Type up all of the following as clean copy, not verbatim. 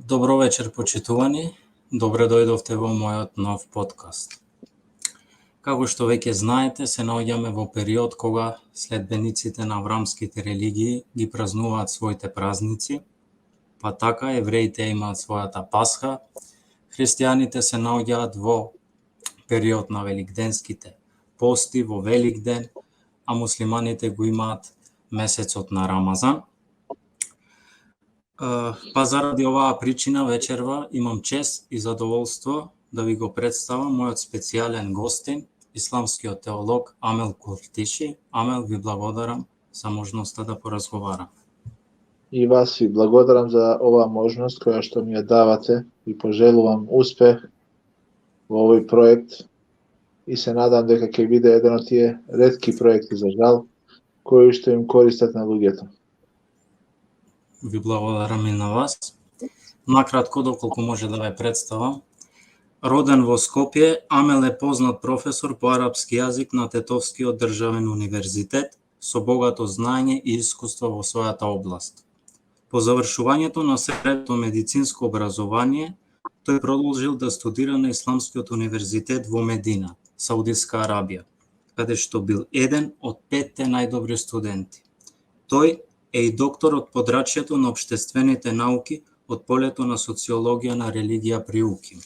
Добро вечер, почитувани. Добре дојдовте во мојот нов подкаст. Како што веќе знаете, се наоѓаме во период кога следбениците на аврамските религии ги празнуваат своите празници, па така евреите имаат својата Пасха, христијаните се наоѓаат во период на великденските пости, во Великден, а муслиманите го имаат месецот на Рамазан. Па заради оваа причина вечерва имам чест и задоволство да ви го представам мојот специјален гостин, исламскиот теолог Амел Куртиши. Амел, ви благодарам за можноста да поразговарам. И вас ви благодарам за оваа можност која што ми ја давате и пожелувам успех во овој проект и се надам дека ќе биде еден од тие ретки проекти за жал кои што им користат на луѓето. Ви благодарам и на вас. Накратко, доколку може да ве представам. Роден во Скопје, Амел е познат професор по арапски јазик на Тетовскиот државен универзитет со богато знаење и искуство во својата област. По завршувањето на средното медицинско образование, тој продолжил да студира на Исламскиот универзитет во Медина, Саудиска Арабија, каде што бил еден од 5 најдобри студенти. Тој е и доктор од подрачјето на општествените науки од полето на социологија на религија при УКИМ.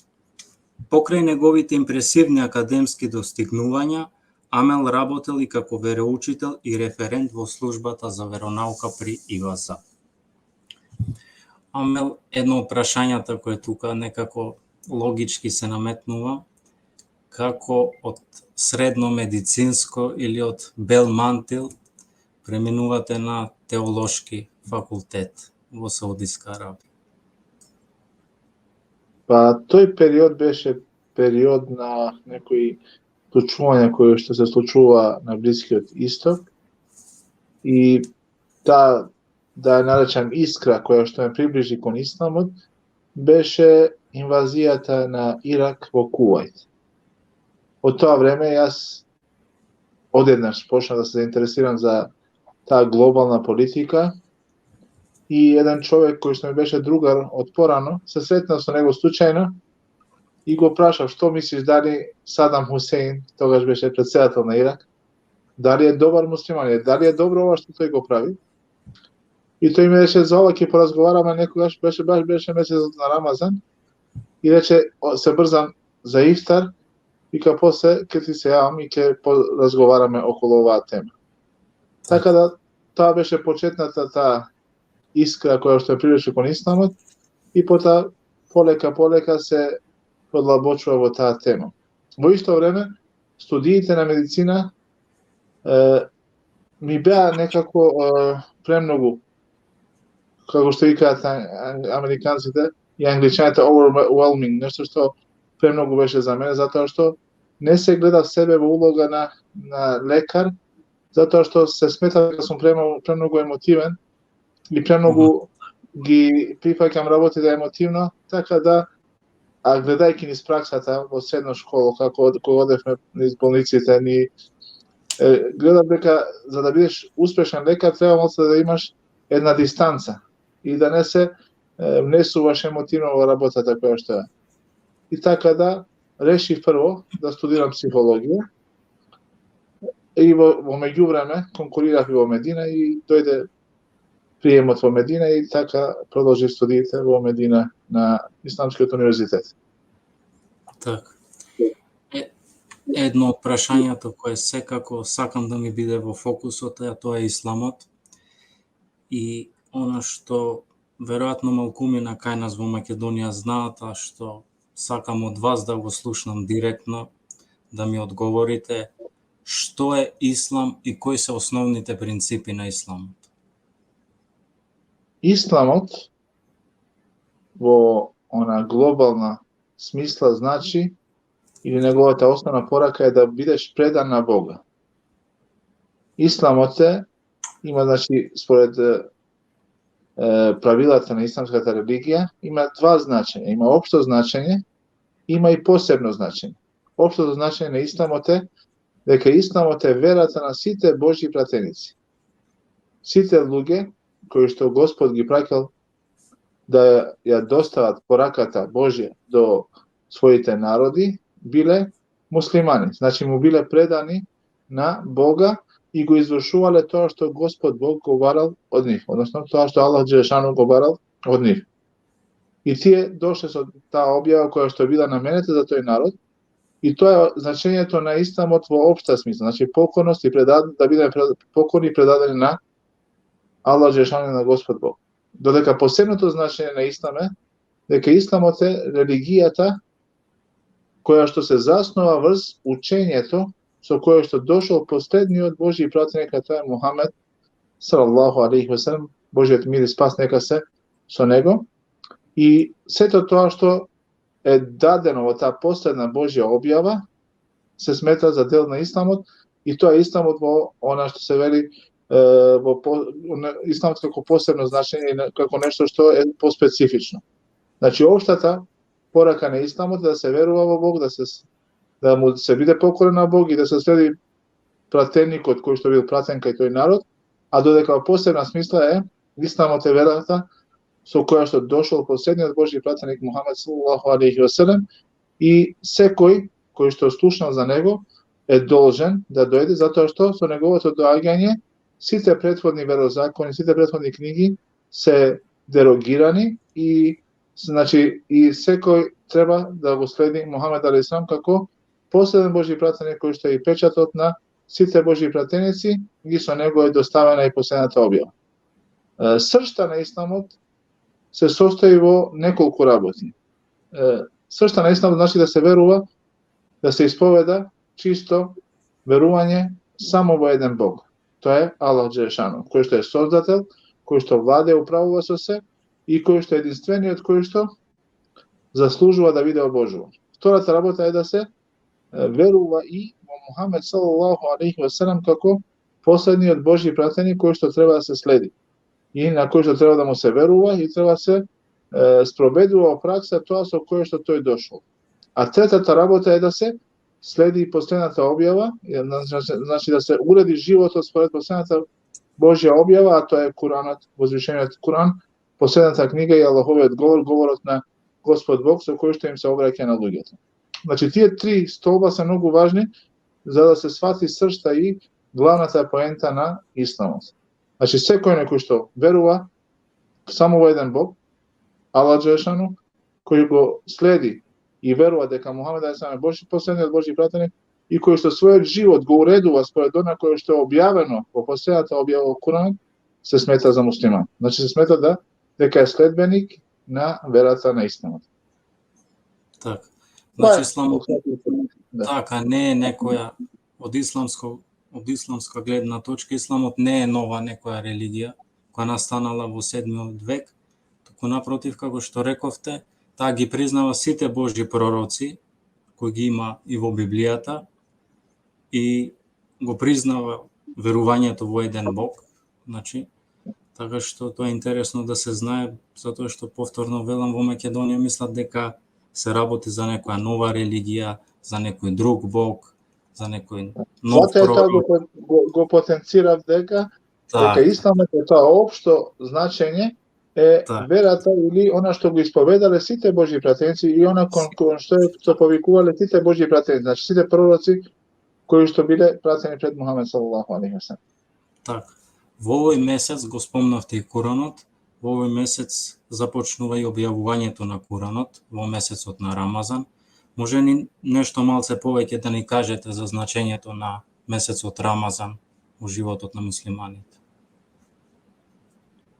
Покрај неговите импресивни академски достигнувања, Амел работел и како вероучител и референт во службата за веронаука при ИВАЗа. Амел, едно од прашањата кое тука некако логички се наметнува, како од средно медицинско или од бел мантил преминувате на теолошки факултет во Саудиска Арабија? Па тој период беше период на некои случувања кои што се случува на Блискиот Исток и да ја наречам искра која што ме приближи кон исламот беше инвазијата на Ирак во Кувајт. Од тоа време јас одеднаш почнав да се заинтересирам за таа глобална политика и еден човек кој што ми беше другар од порано, се сретнав со него случајно и го прашав што мислиш дали Садам Хусеин, тогаш беше претседател на Ирак, дали е добар муслиманин, дали е добро ова што тој го прави. И тој ми рече за ова ќе поразговараме некогаш, беше месецот на Рамазан и рече се брзам за ифтар и после ќе ти се јавам и ќе поразговараме околу оваа тема. Така да тоа беше почетната таа искра која што е привлече кон исламот и потоа полека се подлабочува во таа тема. Во исто време, студиите на медицина ми беа некако премногу, како што викаат американците и англичаните, overwhelming, нешто што премногу беше за мене, затоа што не се гледав себе во улога на лекар, затоа што се сметав дека сум премногу емотивен и премногу ги прифаќам работите емотивно, така да, а гледајќи низ праксата во средна школа, како кога одевме низ болниците, гледав дека за да бидеш успешен лекар треба да имаш една дистанца и да не се внесуваш емотивно во работата која што е. И така да решив прво да студирам психологија и во меѓувреме конкурирав и во Медина и дојде приемот во Медина и така продолжив студиите во Медина на Исламскиот универзитет. Така. Едно од прашањата кое секако сакам да ми биде во фокусот, тоа е исламот. И она што веројатно малкумина кај нас во Македонија знаат, а што сакам од вас да го слушнам директно, да ми одговорите, што е ислам и кои се основните принципи на исламот? Исламот во она глобална смисла значи, или неговата основна порака е да бидеш предан на Бога. Исламот има, значи, според правилата на исламската религија, има два значења. Има општо значење, има и посебно значење. Општото значење на исламот е дека исламот е верата на сите Божји пратеници. Сите луѓе кои што Господ ги праќал да ја достават пораката Божја до своите народи, биле муслимани. Значи му биле предани на Бога и го извршувале тоа што Господ Бог го барал од нив, односно тоа што Аллах Джелешану го барал од нив. И тие дошле со таа објава која што била наменета за тој народ, и тоа е значењето на исламот во општа смисла, значи покорност и да бидеме покорни и предадени на Аллах Джелешану и на Господ Бог. Додека посебното значење на ислам е дека исламот е религијата која што се заснова врз учењето со кое што дошол последниот Божји пратеник, а тоа е Мухамед салаллаху алейхи ве селем, Божјиот мир и спас нека се со него. И сето тоа што е дадено во таа последна Божја објава се смета за дел на исламот, и тоа е исламот во она што се вели во исламот како посебно значење и како нешто што е поспецифично. Значи општата порака на исламот да се верува во Бог, да му се биде покорен на Бог и да се следи пратеникот кој што бил пратен кај тој народ, а додека во посебна смисла е исламот е верата со која што дошол последниот Божји пратеник Мухамед салаллаху алейхи ве селем, и секој кој што слушнал за него е должен да дојде, затоа што со неговото доаѓање сите претходни верозакони, сите претходни книги се дерогирани, и значи и секој треба да го следи Мухамед алейхиссалам како последен Божји пратеник кој што е и печатот на сите Божји пратеници, и со него е доставена и последната објава. Сршта на исламот се состои во неколку работи. Сршта на исламот значи да се верува, да се исповеда чисто верување само во еден Бог. Тоа е Аллах Джелешану, кој што е создател, кој што владе управува со се и кој што е единствениот кој што заслужува да биде обожуван. Втората работа е да се верува и во Мухамед салаллаху алейхи ве селем како последниот Божји пратеник кој што треба да се следи и на кој што треба да му се верува и треба да се спроведува во пракса тоа со кое што тој дошол. А третата работа е да се следи последната објава, значи да се уреди животот според последната Божја објава, а тоа е Куранот, возвишениот Куран, последната книга и Аллаховиот говор, говорот на Господ Бог со кој што им се обраќа на луѓето. Значи тие три столба се многу важни за да се свати сршта и главната поента на исламот. Значи секој кој што верува само во еден Бог, Аллах Джелешану, кој го следи и верува дека Мухамед алейхиссалам е Божји последниот Божји пратеник и кој што својот живот го уредува според она кое што е објавено во последната објава во Куранот, се смета за муслиман. Значи се смета дека е следбеник на верата на исламот. Така. Значи исламот така не е некоја од исламска гледна точка, исламот не е нова некоја религија која настанала во 7 век, туку напротив, како што рековте, таа ги признава сите Божји пророци кои ги има и во Библијата и го признава верувањето во еден Бог. Значи, така што тоа е интересно да се знае, затоа што повторно велам во Македонија мислат дека се работи за некоја нова религија, за некој друг Бог, за некој нов пророк. Затоа го потенцирав дека исламот е тоа општо значење е верата или она што го исповедале сите Божји пратеници и она кон што повикувале сите Божји пратеници, значи сите пророци кои што биле пратени пред Мухамед салаллаху алейхи ве селем. Така. Во овој месец го спомнавте и Куранот, во овој месец започнува и објавувањето на Куранот во месецот на Рамазан. Може ни нешто малце повеќе да ни кажете за значењето на месецот Рамазан во животот на муслиманите?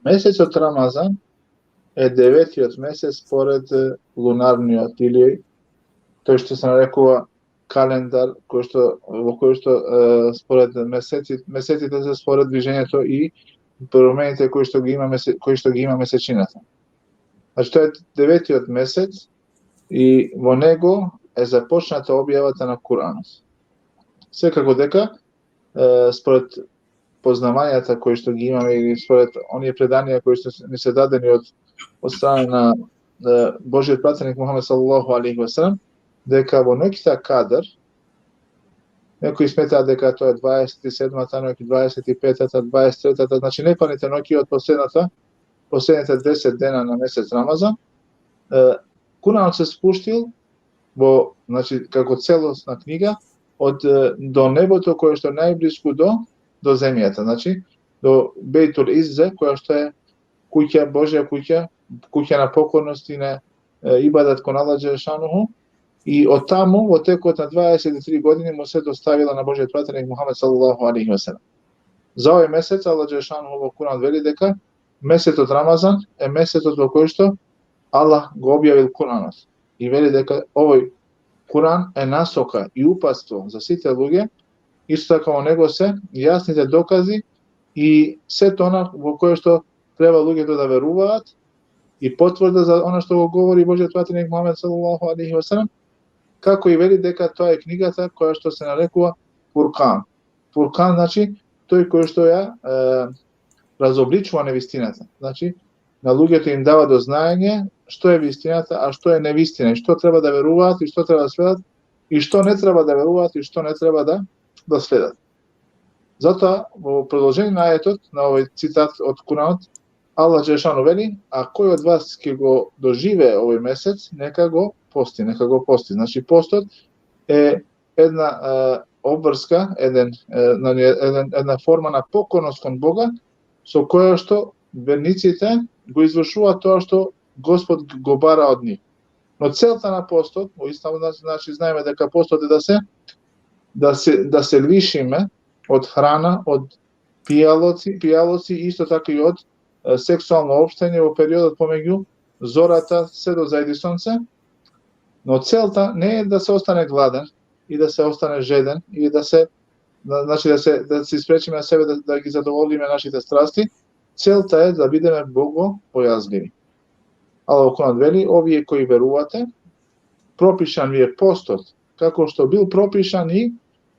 Месецот Рамазан е 9-тиот месец според лунарниот или тој што се нарекува календар, во кој што според месеците се според движењето и промените кои што ги има месечината. Значи тоа е 9-тиот месец и во него е започната објавата на Куранот. Секако дека според познавањата кои што ги имаме или според оние преданија кои што ни се дадени од страна на Божјиот пратеник Мухамед салаллаху алейхи ве селем, дека во ноќта Кадр, некои сметаат дека тоа е 27-та ноќ, 25-та, 23-та, значи непаните ноќи од последната последните 10 дена на месец Рамазан, Куранот се спуштил во, значи, како целосна книга до небото кое што е најблиску до земјата, значи до Бейтул Иззе, која што е куќа, Божја куќа, куќа на покорност и на ибадат кон Аллах Джелешануху, и од таму во текот на 23 години му се доставила на Божјиот пратеник Мухамед салаллаху алейхи ве селем. За овој месец Аллах Джелешануху во Куран вели дека месецот Рамазан е месецот во кој што Аллах го објавил Куранот и вели дека овој Куран е насока и упатство за сите луѓе, исто така во него се јасните докази и сето она во кое што треба луѓето да веруваат и потврда за она што го говори Божјиот пратеник Мухамед салаллаху алейхи ве селем, како и вели дека тоа е книгата која што се нарекува Фуркан. Фуркан значи тој кој што ја разобличува невистината. Значи на луѓето им дава до знаење што е вистината, а што е невистина, и што треба да веруваат и што треба да следат, и што не треба да веруваат и што не треба да следат. Затоа во продолжение на аетот, на овој цитат од Куранот, Аллах Джелешану вели: а кој од вас ќе го доживее овој месец, нека го пости. Значи постот е една обврска, една форма на покорност кон Бога, со која што верниците го извршуваат тоа што Господ го бара од нив. Но целта на постот, во ислам, значи знаеме дека постот е да се лишиме од храна, од пијалоци, исто така и од сексуално општење во периодот помеѓу зората се до зајди сонце. Но целта не е да се остане гладен и да се остане жеден и да се испречиме на себе да ги задоволиме нашите страсти. Целта е да бидеме богобојазливи. Аллах Куран вели: овие кои верувате, пропишан ви е постот, како што бил пропишан и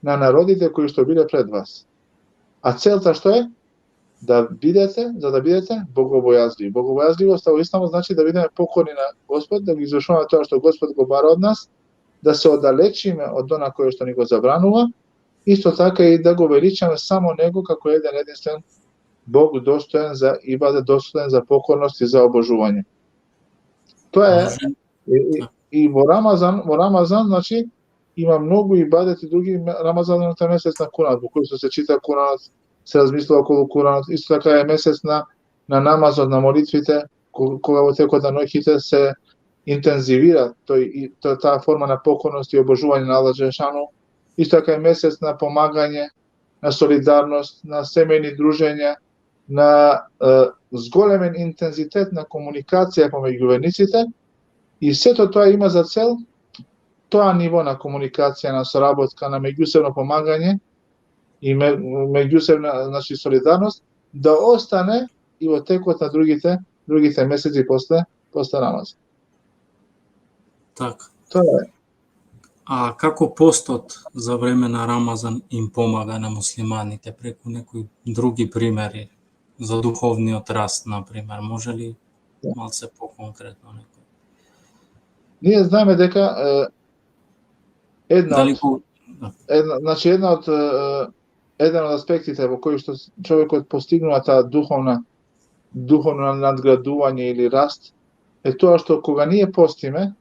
на народите кои што биле пред вас. А целта што е? За да бидете богобојазливи. Богобојазливоста во исламот значи да бидеме покорни на Господ, да ги извршуваме тоа што Господ го бара од нас, да се оддалечиме од она кое што ни го забранува, исто така и да го величаме само Него како еден единствен Бог, достоен за ибадет, достоен за покорност и за обожување. Тоа е и во Рамазан, значи има многу ибадети други. Рамазанот е месец на Куранот, во кој се чита Куранот, се размислува околу Куранот. Исто така е месец на намазот, на молитвите, кога во текот на ноќите се интензивира таа форма на покорност и обожување на Аллах Джелешану. Исто така е месец на помагање, на солидарност, на семејни дружења, на зголемен интензитет на комуникација помеѓу верниците, и сето тоа има за цел тоа ниво на комуникација, на соработка, на меѓусебно помагање и меѓусебна, значи, солидарност да остане и во текот на другите месеци после Рамазан. Така. Тоа е. А како постот за време на Рамазан им помага на муслиманите преку некои други примери за духовниот раст, например? Може ли малце по-конкретно некој? Ние знаеме дека еден од аспектите во кој што човекот постигнува таа духовно надградување или раст е тоа што кога ние постиме,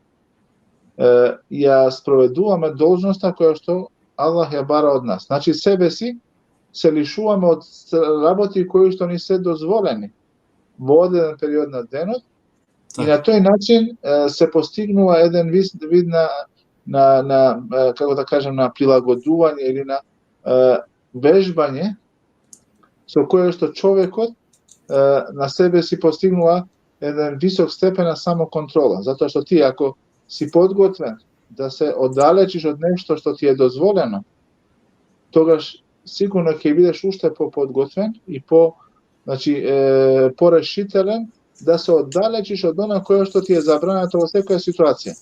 ја спроведуваме должноста која што Аллах ја бара од нас. Значи себе си се лишуваме од работи кои што ни се дозволени во одреден период на денот, и на тој начин се постигнува еден вид на како да кажем, на прилагодување или на вежбање со кое што човекот на себе си постигнува еден висок степен на самоконтрола, затоа што ти ако си подготвен да се оддалечиш од нешто што ти е дозволено, тогаш сигурно ќе бидеш уште по-подготвен и порешителен да се оддалечиш од она кое што ти е забрането во секоја ситуација.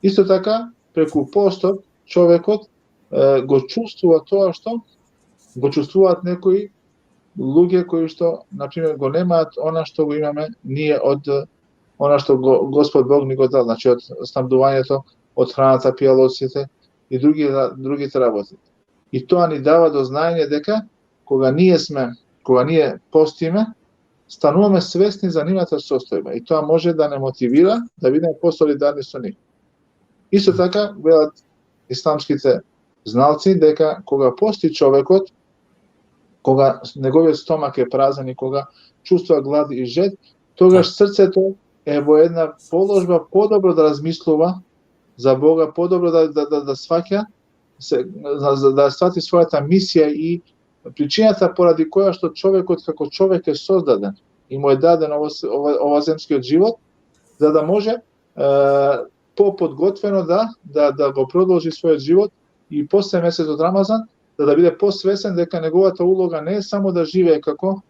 Исто така, преку постот, човекот го чувствува тоа што го чувствуваат некои луѓе кои што, например, го немаат она што го имаме ние од она што Господ Бог ни го дал, значи од снабдувањето, од храната, пијалоците и другите работи. И тоа ни дава до знаење дека кога ние постиме, стануваме свесни за нивната состојба и тоа може да не мотивира да бидеме посолидарни со нив. Исто така, велат исламските знalci дека кога пости човекот, кога неговиот стомак е празен и кога чувствува глад и жед, тогаш срцето е во една положба подобро да размислува за Бога, подобро да сваќа, да свати својата мисија и причината поради која што човекот како човек е создаден и му е даден ова земскиот живот, за да може поподготвено да го продолжи својот живот и после месецот Рамазан, да биде посвесен дека неговата улога не е само да живее како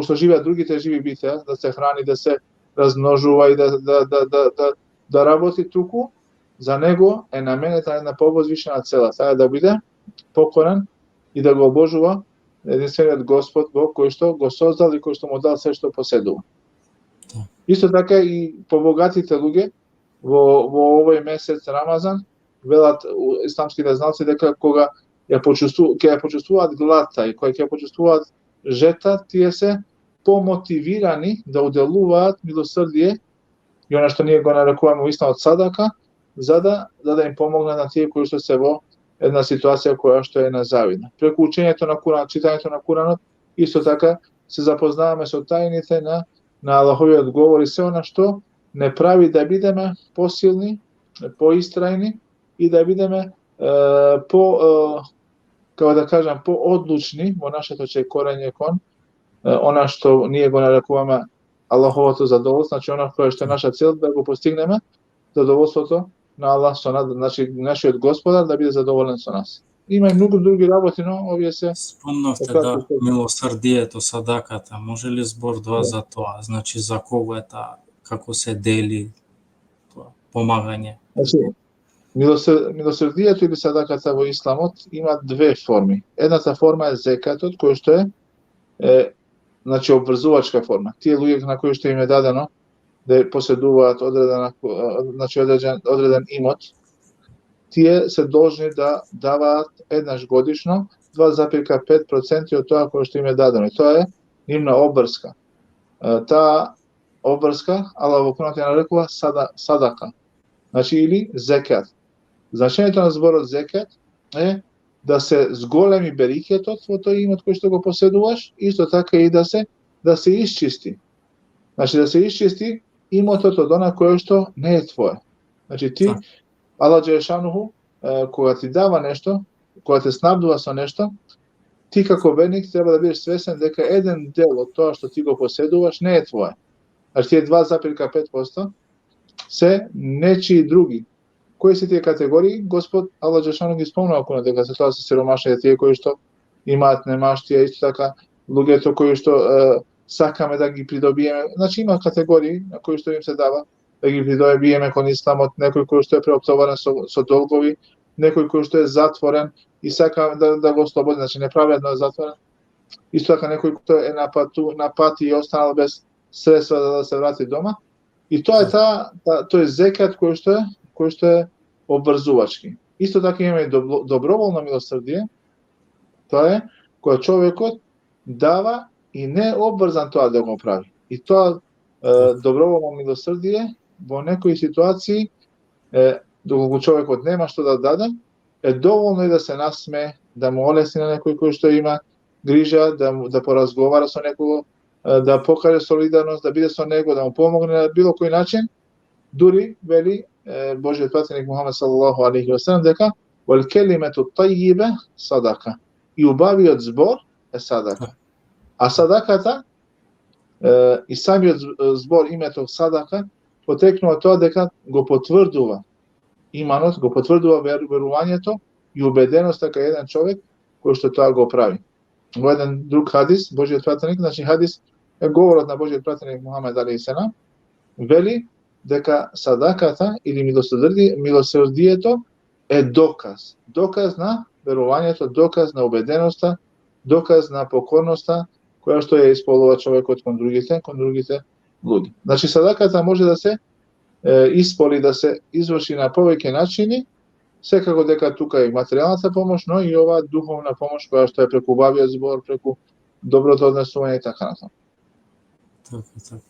што живеат другите живи битја, да се храни, да се размножува и да работи, туку за него е наменета една повозвишена цела, таа е да биде покорен и да го обожува единствениот Господ Бог кој што го создал и кој што му дал се што поседува. Исто така и побогатите луѓе во овој месец Рамазан велат исламските знalci дека кога ќе ја почувствуваат гладта и кога ќе ја почувствуваат жета, тие се помотивирани да уделуваат милосрдие и она што ние го нарекуваме уиснат садака, за да им помогнат на тие кои што се во една ситуација која што е незавидна. Преку учењето на Куранот, читањето на Куранот, исто така се запознаваме со тајните на Аллаховиот говор и се она што не прави да бидеме посилни, поистрајни и да бидеме како да кажам, поодлучни во нашето чекорење кон она што ние го нарекуваме Аллаховото задоволство, значи она кое што е наша цел да го постигнеме, задоволството на Аллах со нас, значи нашиот Господар да биде задоволен со нас. Има и многу други работи, но овие се спомнавте милосрдието, садаката. Може ли збор два за тоа? Значи за кого е таа, како се дели тоа помагање? Значи, милосрдието или садаката во исламот има две форми. Едната форма е зекатот, кој што е значи обврзувачка форма. Тие луѓе на кои што им е дадено да поседуваат одреден имот, тие се должни да даваат еднаш годишно 2,5% од тоа кое што им е дадено. И тоа е нивна обврска. Таа обврска, Аллах во Куранот ја нарекува садака, значи или зекат. Значењето на зборот зекат е да се зголеми берикетот во тој имот кој што го поседуваш, исто така и да се исчисти. Значи да се исчисти имотот од она кое што не е твое. Значи ти, Аллах Джелешануху, кога ти дава нешто, кога те снабдува со нешто, ти како верник треба да бидеш свесен дека еден дел од тоа што ти го поседуваш не е твое. Значи тие 2,5% се нечии други. Кои се тие категории? Господ Аллах Джелешануху ги спомнува кога дека се тоа се сиромашните, тие кои што имаат немаштија, исто така луѓето кои што сакаме да ги придобиеме. Значи има категории на кои што им се дава да ги придобиеме кон исламот, некој кој што е преоптоварен со долгови, некој кој што е затворен и сака да го ослободи, значи неправедно е затворен. Исто така некој кој е на пат и останал без средства да се врати дома. И тоа е тој зекат кој што е обврзувачки. Исто така има и доброволно милосрдие. Тоа е кога човекот дава и не е обврзан тоа да го прави. И тоа доброволно милосрдие во некои ситуации, доколку човекот нема што да даде, е доволно и да се насме, да му олесни на некој кој што има грижа, да поразговара со некого, да покаже солидарност, да биде со него, да му помогне на било кој начин. Дури вели Божиот пратеник Мухамед салаллаху алейхи ва селем дека вел келимету тајибе садака. И убавиот збор е садака. А садаката и самиот збор името садака потекнува тоа дека го потврдува иманот, го потврдува верувањето и убеденоста кај еден човек кој што тоа го прави. Во еден друг хадис, Божиот пратеник, значи хадис е говорот на Божиот пратеник Мухамед алейхи селам, вели дека садаката или милосрдието е доказ. Доказ на верувањето, доказ на убеденоста, доказ на покорноста која што ја исполнува човекот кон другите луѓе. Значи садаката може да се исполи, да се изврши на повеќе начини, секако дека тука е материјалната помош, но и оваа духовна помош која што е преку убавиот збор, преку доброто однесување и така натаму. Така.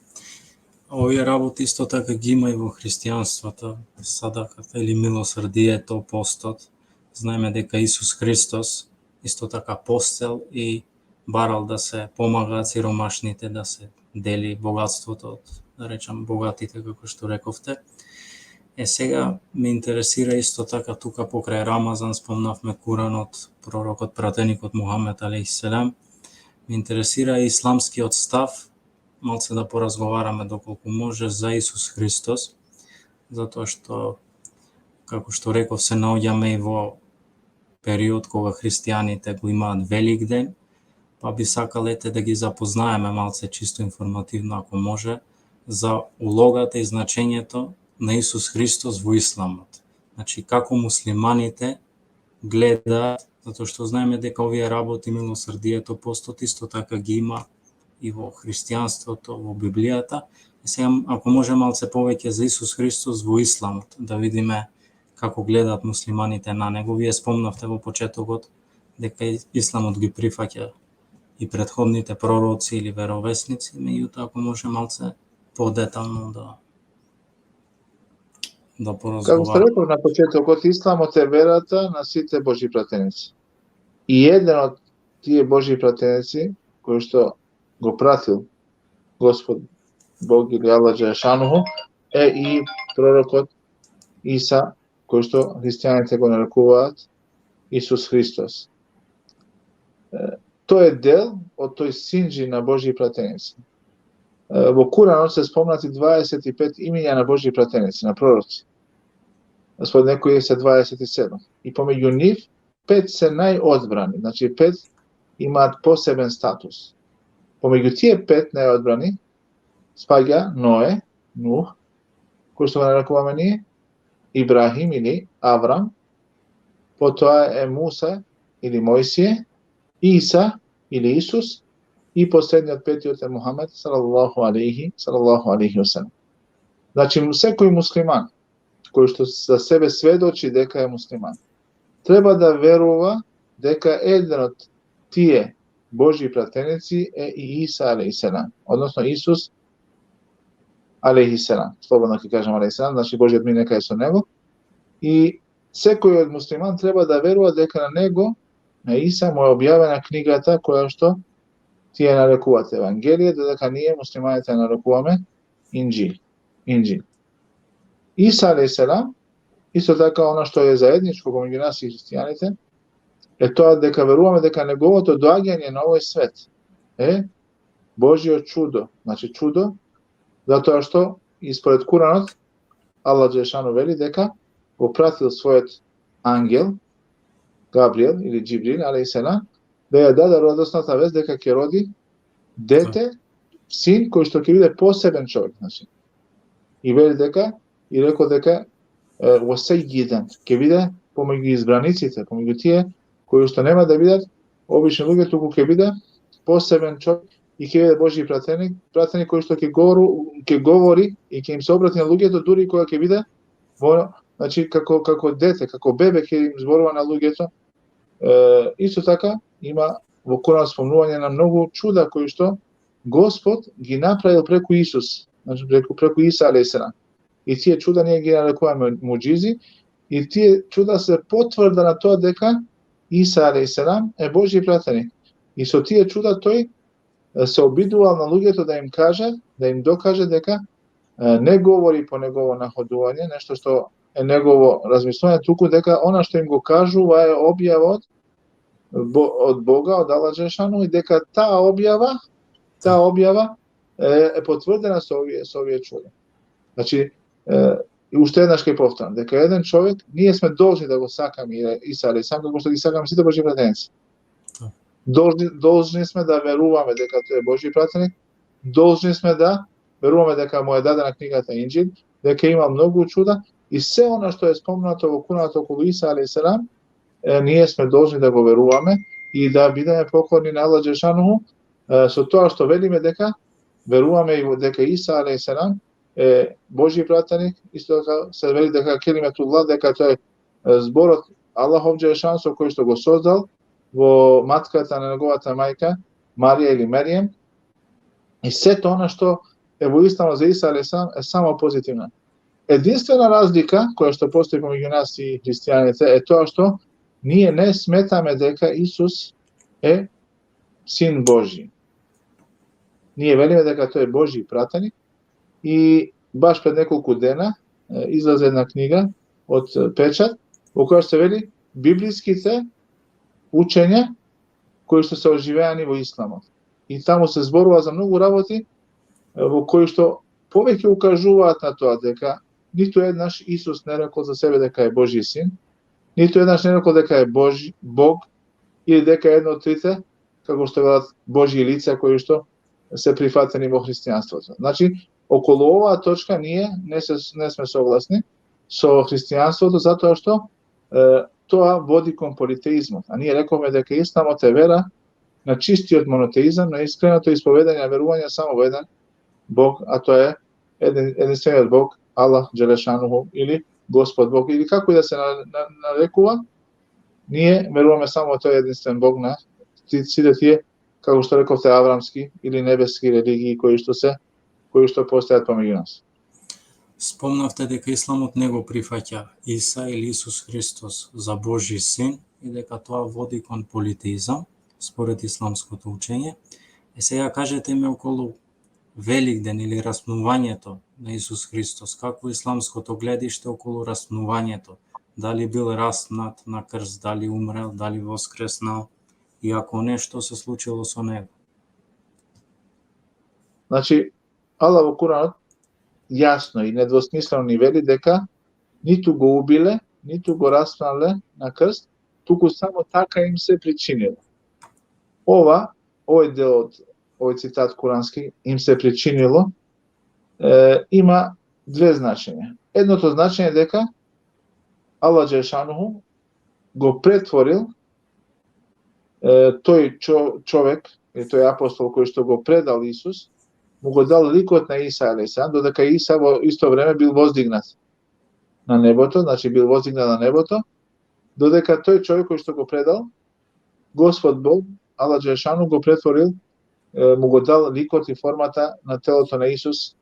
Овие работи исто така ги има и во христијанството, садаката или милосрдието, постот. Знаеме дека Исус Христос исто така постел и барал да се помагаат сиромашните, да се дели богатството од, да речам, богатите, како што рековте. Сега ме интересира исто така тука покрај Рамазан, спомнавме Куранот, пророкот, пратеникот Мухамед алейхиселам. Ме интересира и исламскиот став, малце да поразговараме доколку може за Исус Христос, затоа што, како што реков, се наоѓаме и во период кога христијаните го имаат Велик ден, па би сакале да ги запознаеме малце чисто информативно, ако може, за улогата и значењето на Исус Христос во исламот. Значи, како муслиманите гледаат, затоа што знаеме дека овие работи, милосрдието, постот, исто така ги има и во христијанството, во Библијата. И сега, ако може малце повеќе за Исус Христос во исламот, да видиме како гледаат муслиманите на него. Вие спомнавте во почетокот дека исламот ги прифаќа и претходните пророци или веровесници, меѓутоа ако може малце подетално да Како што поразговараме. реков на почетокот, исламот е верата на сите Божји пратеници. И еден од тие Божји пратеници, кој што го пратил Господ Бог или Аллах Джелешануху, е и пророкот Иса, кој што христијаните го нарекуваат Исус Христос. Тој е дел од тој синџи на Божји пратеници. Во Куранот се спомнати 25 имиња на Божји пратеници, на пророци. Според некои се 27. И помеѓу нив 5 се најодбрани, значи 5 имаат посебен статус. Помеѓу тие 5 најодбрани спаѓа Ное, Нух, кој што го нарекуваме ние, Ибрахим или Аврам, потоа е Муса или Мојсие, Иса или Исус, и последниот петиот е Мухамед салаллаху алейхи васелем. Значи, секој муслиман кој што за себе сведочи дека е муслиман, треба да верува дека еден од тие Божји пратеници е и Иса алейхиселам, односно Исус алейхиселам. Слободно ќе кажам алейхиселам, значи Божјиот мир нека е со него. И секој од муслиман треба да верува дека на него, на Иса, му е објавена книгата која што тие нарекуваат Евангелие, додека ние муслиманите нарекуваме Инџил. Иса алейхиселам, исто така она што е заедничко помеѓу нас и христијаните, е тоа дека веруваме дека неговото доаѓање на овој свет е Божјо чудо. Значи чудо, затоа што и според Куранот Аллах Джелешану вели дека го пратил својот ангел Габриел или Џибрил алейхиселам да ја даде радосната вест дека ќе роди дете, син кој што ќе биде посебен човек, значи. И вели дека и рекол дека wasayyidan ќе биде помеѓу избраниците, помеѓу тие кои што нема да бидат обични луѓе, туку ќе биде посебен човек и ќе биде Божји пратеник кој што ќе говори и ќе им се обрати на луѓето дури кога ќе биде во, значи како дете, како бебе ќе им зборува на луѓето. Исто така има во Куран спомнување на многу чуда кои што Господ ги направил преку Исус, значи преку Иса алейхиселам. И тие чуда ние ги нарекуваме муџизи, и тие чуда се потврда на тоа дека Иса алейхиселам е Божји пратеник. И со тие чуда тој се обидувал на луѓето да им каже, да им докаже дека не говори по негово находување, нешто што е негово размислување, туку дека она што им го кажува е објава од Бога, од Аллах Джелешану, и дека таа објава е потврдена со овие чуда. Значи, и уште еднаш ќе повторам, дека еден човек, ние сме должни да го сакаме Иса алейхиселам, како што ги сакаме сите Божји пратеници. Должни сме да веруваме дека тој е Божји пратеник, должни сме да веруваме дека му е дадена книгата Инџил, дека има многу чуда, и се она што е спомнато во Куранот околу Иса алейхиселам, ние сме должни да го веруваме и да бидеме покорни на Аллах Джелешануху со тоа што велиме дека веруваме и дека Иса алейхиселам е Божји пратеник, исто така се вели дека келиметуллах, дека тој зборот Аллахов Джелешан со кој што го создал во матката на неговата мајка Марија или Мерием, И сето она што е во Исламот за Иса алейхиссалам е само позитивна. Единствена разлика која што постои помеѓу нас и христијаните е тоа што ние не сметаме дека Исус е Син Божи. Ние велиме дека тој е Божи пратеник и баш пред неколку дена излезе една книга од Печат во која се вели библиските учења кои што се оживеани во Исламот. И таму се зборува за многу работи во кои што повеќе укажуваат на тоа дека ниту еднаш Исус не рекол за себе дека е Божи син, ниту еднаш не рекол дека е Бог или дека е едно од трите, како што велат Божји лица кои што се прифатени во христијанството. Значи, околу оваа точка ние не сме согласни со христијанството затоа што тоа води кон политеизмот. А ние рековме дека Исламот е вера на чистиот монотеизам, на искреното исповедање на верување само во еден Бог, а тоа е единствениот Бог, Аллах Джелешануху, или Господ Бог, или како и да се нарекува, ние веруваме само во тој единствен Бог на сите тие, како што рековте, аврамски или небески религии кои што постојат помеѓу нас. Спомнавте дека Исламот не го прифаќа Иса или Исус Христос за Божи син и дека тоа води кон политеизам, според исламското учење. Сега кажете ми околу Великден или распнувањето на Исус Христос, како исламското гледиште околу распнувањето? Дали бил распнат на крст, дали умрел, дали воскреснал и ако нешто се случило со него? Значи, Аллах во Куранот јасно и недвосмислено ни вели дека ниту го убиле, ниту го распнале на крст, туку само така им се причинило. Овој дел од овој цитат курански, им се причинило, има две значења. Едното значење е дека Аллах Джелешануху го претворил тој човек, или тој апостол кој што го предал Исус, му го дал ликот на Иса алейхиссалам, додека Иса во исто време бил воздигнат на небото, значи бил воздигнат на небото, додека тој човек кој што го предал, Господ Бог, Аллах Джелешану го претворил, му го дал ликот и формата на телото на Исус,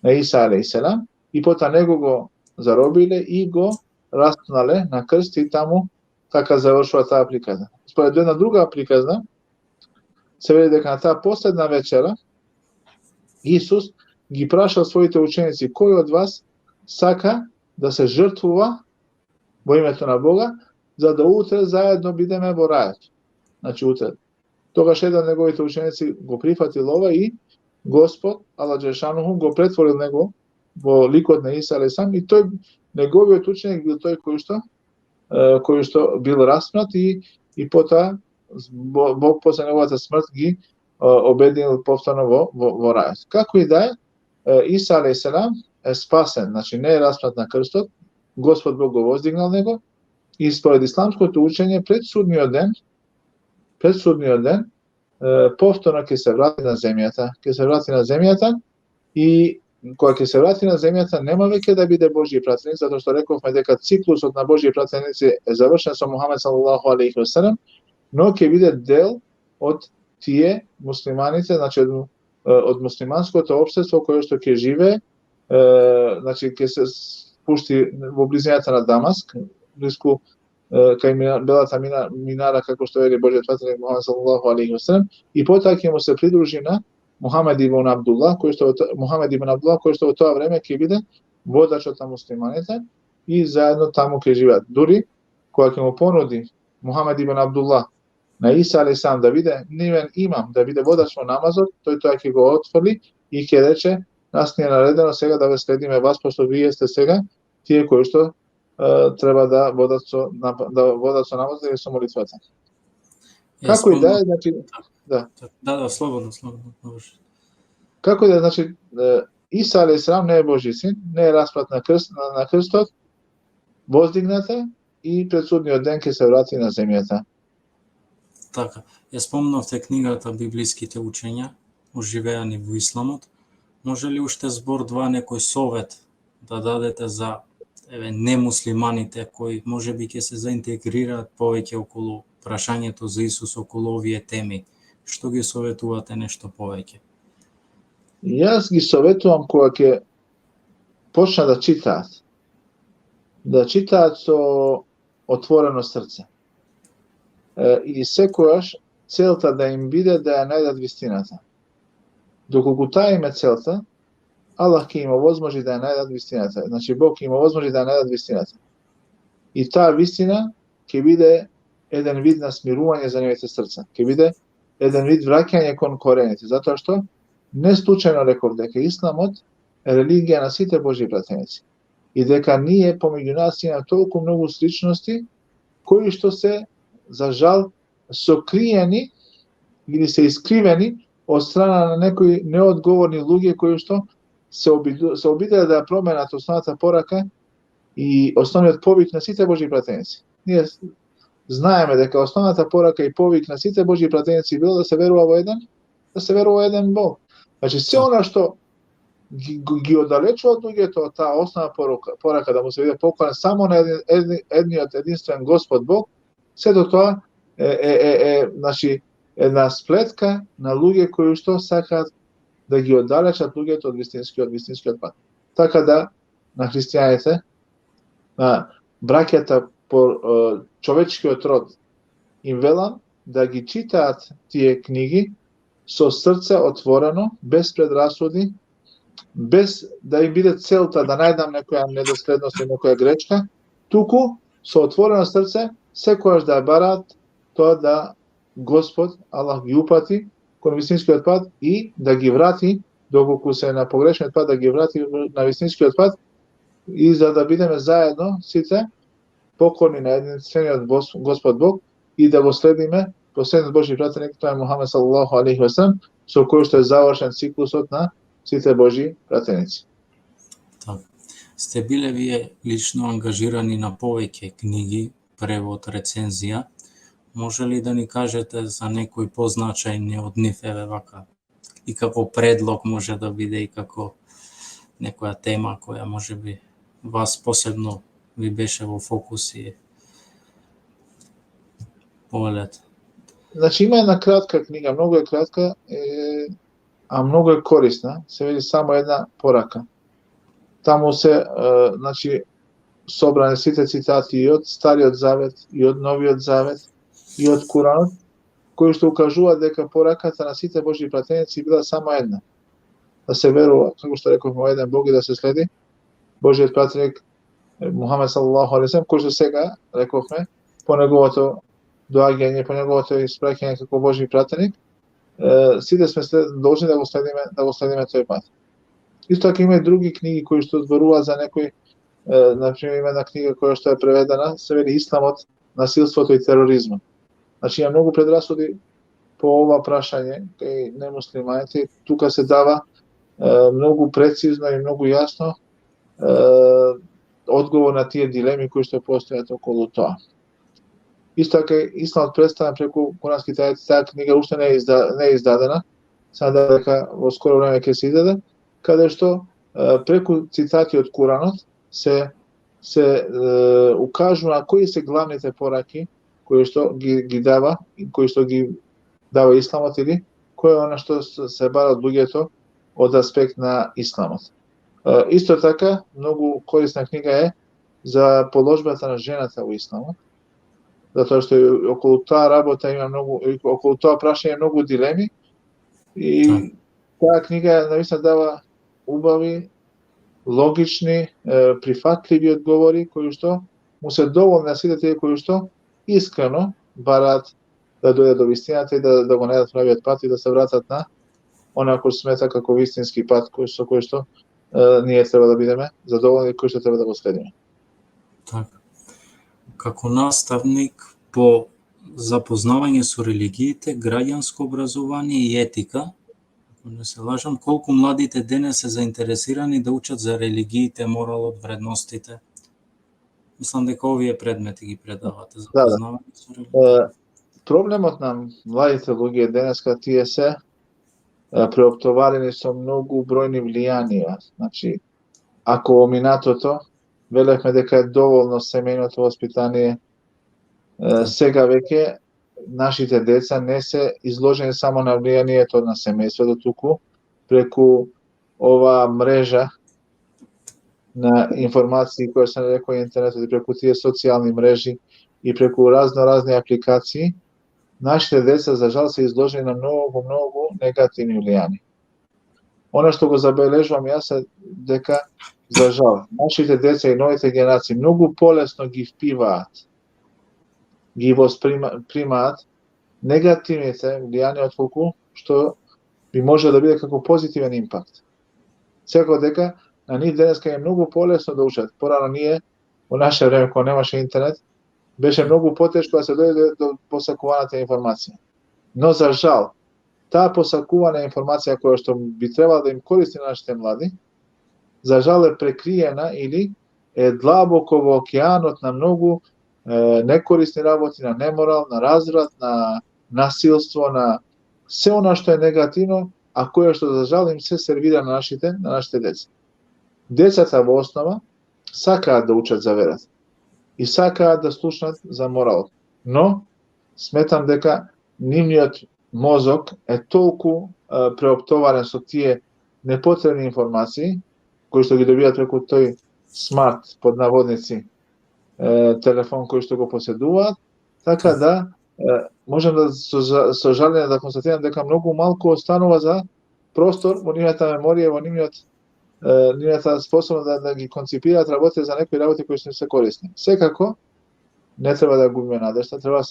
на Иса алейхиссалам, и потоа него го заробиле и го распнале на крст и таму така завршува таа приказна. Според една друга приказна, се вели дека на таа последна вечера Исус ги прашал своите ученици: кој од вас сака да се жртвува во името на Бога, за да утре заедно бидеме во рајот? Значи утре. Тогаш еден од неговите ученици го прифатил ова и Господ, Аллах Джелешануху, го претворил него во ликот на Иса алейхиссалам и тој, неговиот ученик бил тој кој што бил распнат и потоа Бог после неговата смрт ги обединил повторно во рајот. Како и да е, Иса алейхиссалам е спасен, значи не е распнат на крстот, Господ Бог го воздигнал него и според исламското учење пред судниот ден повторно ќе се врати на земјата, и кога ќе се врати на земјата нема веќе да биде Божји пратеник, затоа што рековме дека циклусот на Божји пратеници е завршен со Мухамед салаллаху алейхи ва селем, но ќе биде дел од тие муслиманите, значи од муслиманското општество кое што ќе живее, значи ќе се спушти во близината на Дамаск, близко кај белата минара, како што вели Божјиот пратеник Мухамед салаллаху алейхи ва селем, и потоа ќе му се придружи на Мухамед ибн Абдуллах, кој што во тоа време ќе биде водачот на муслиманите и заедно таму ќе живеат. Дури кога ќе му понуди Мухамед ибн Абдуллах на Иса алейхиссалам да биде нивен имам, да биде водач во намазот, тој тоа ќе го отфрли и ќе рече: нас ни е наредено сега да ве следиме вас, пошто вие сте сега тие кои што треба да водат со намазот и со молитвата. Како и да е, значи Да, слободно. Како и да е, значи Иса алейхиссалам не е Божји син, не е распнат на крстот, воздигнат е и пред судниот ден ќе се врати на земјата. Така, ја спомнавте книгата Библиските учења, оживеани во Исламот. Може ли уште збор-два некој совет да дадете за немуслиманите кои можеби ќе се заинтегрираат повеќе околу прашањето за Исус, околу овие теми? Што ги советувате нешто повеќе? Значи, Исус алейхиссалам, како што рековме, Исус алейхиссалам е Божји син, Исус алейхиссалам е Бог, Аллах Джелешануху го претворил Јас ги советувам кога ќе почна да читаат со отворено срце. И секојаш целта да им биде да ја најдат вистината. Доколку таа им е целта, Аллах ќе им овозможи да ја најдат вистината. Значи Бог ќе им овозможи да ја најдат вистината. И таа вистина ќе биде еден вид на смирување за нивните срца. Ќе биде еден вид враќање кон корените, затоа што не случајно реков дека исламот е религија на сите Божји пратеници. И дека ние помеѓу нас имаме толку многу сличности кои што се, за жал, сокриени или се искривени од страна на некои неодговорни луѓе кои што се обиделе да променат основната порака и основниот повик на сите Божји пратеници. Ние знаеме дека основната порака и повик на сите Божји пратеници било да се верува во еден Бог. Значи се она што ги оддалечува од луѓето од таа основна порака да му се биде поклонен само на едниот единствен Господ Бог, сето тоа значи една сплетка на луѓе кои што сакаат да ги оддалечат луѓето од вистинскиот пат. Така да на христијаните, на браќата по човечкиот род, им велам да ги читаат тие книги со срце отворено, без предрасуди, без да им биде целта да најдам некоја недоследност или некоја грешка, туку со отворено срце секојаш да бараат тоа да Господ, Аллах ги упати кон вистинскиот пат и да ги врати, доколку се на погрешниот пат, да ги врати на вистинскиот пат, и за да бидеме заедно сите покорни на единствениот Господ Бог и да го следиме последниот Божји пратеник, тоа е Мухамед салаллаху алейхи ва салем, со кој што е завршен циклусот на сите Божји пратеници. Так. Сте биле вие лично ангажирани на повеќе книги, превод, рецензија. Може ли да ни кажете за некои позначајни од нив, еве вака, и како предлог може да биде и како некоја тема која може би вас посебно ви беше во фокус и повелете? Значи има една кратка книга, многу е кратка, а многу е корисна, се вели само една порака. Таму се значи собрани сите цитати и од Стариот Завет, и од Новиот Завет, и од Куранот, кои што укажуваат дека пораката на сите Божји пратеници била само една. Да се верува, како што рековме, во еден Бог и да се следи Божјиот пратеник Мухамед салаллаху алейхи ва салем, кој што сега рековме по неговото доаѓање, по неговото испраќање како Божји пратеник, сите сме должни да го следиме тој пат. Исто така има и други книги кои што зборуваат за некои, например има една книга која што е преведена, се вели Исламот, насилството и тероризмот. Значи има многу предрасуди по ова прашање кај немуслиманите. Тука се дава многу прецизно и многу јасно одговор на тие дилеми кои што постојат околу тоа. Исто така Исламот представен преку куранските ајети, таа книга уште не е издадена, сега дека во скоро време ќе се издаде, каде што преку цитати од Куранот се укажува кои се главните пораки кои што ги дава и кои што ги дава Исламот, или кој е она што се бара од луѓето од аспект на Исламот. Исто така многу корисна книга е за положбата на жената во Исламот, затоа што околу таа работа има многу, околу тоа прашање многу дилеми, и таа книга навистина дава убави, логични, прифатливи одговори кои што му се доволни на сите тие кои што искрено бараат да дојдат до вистината и да го најдат правиот пат и да се вратат на она кој смета како вистински пат со кој што ние треба да бидеме задоволни и кој што треба да го следиме. Така. Како наставник по запознавање со религиите, граѓанско образование и етика, ако не се лажам, колку младите денес се заинтересирани да учат за религиите, моралот, вредностите? Мислам дека овие предмети ги предавате за запознавање со религиите. Проблемот на младите луѓе денеска тие се преоптоварени со многу бројни влијанија. Значи, ако во минатото велевме дека е доволно семејното воспитание, сега веќе нашите деца не се изложени само на влијанието на семејството, туку преку ова мрежа на информации која се рекоа интернетот и преку тие социјални мрежи и преку разни апликации, нашите деца за жал се изложени на многу негативни влијани. Она што го забележувам јас е дека за жал нашите деца и новите генерации многу полесно ги впиваат, ги воспримаат негативните влијанија отколку што би може да биде како позитивен импакт. Секако дека на нив денеска е многу полесно да учат. Порано ние, во наше време, кога немаше интернет, беше многу потешко да се дојде до посакуваната информација. Но за жал, таа посакувана информација која што би требала да им користи на нашите млади, за жал е прекриена или е длабоко во океанот на многу некорисни работи, на неморал, на разврат, на насилство, на се она што е негативно, а кое што за жал им се сервира на нашите деца. Децата во основа сакаат да учат за верата и сакаат да слушнат за моралот, но сметам дека нивниот мозок е толку преоптоварен со тие непотребни информации кои што ги добијат преку тој смарт под наводници телефон кој што го поседуваат, така да можам да со жалење да констатирам дека многу малку останува за простор во нивната меморија, во нивната способност да ги конципираат работи за некои работи кои што се корисни. Секако не треба да губиме надежда, треба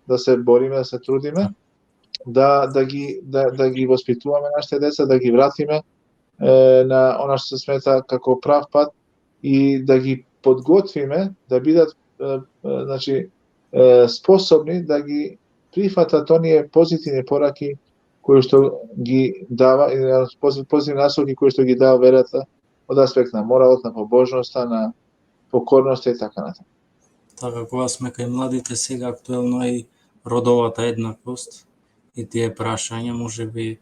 да се бориме, да се трудиме, да ги воспитуваме нашите деца, да ги вратиме на она што се смета како прав пат и да ги подготвиме да бидат способни да ги прифатат оние позитивни пораки кои што ги дава, позитивни насоки кои што ги дава верата од аспект на моралот, на побожноста, на покорноста и така натаму. Така, кога сме кај младите, сега актуелно е и родовата еднаквост и тие прашања, може би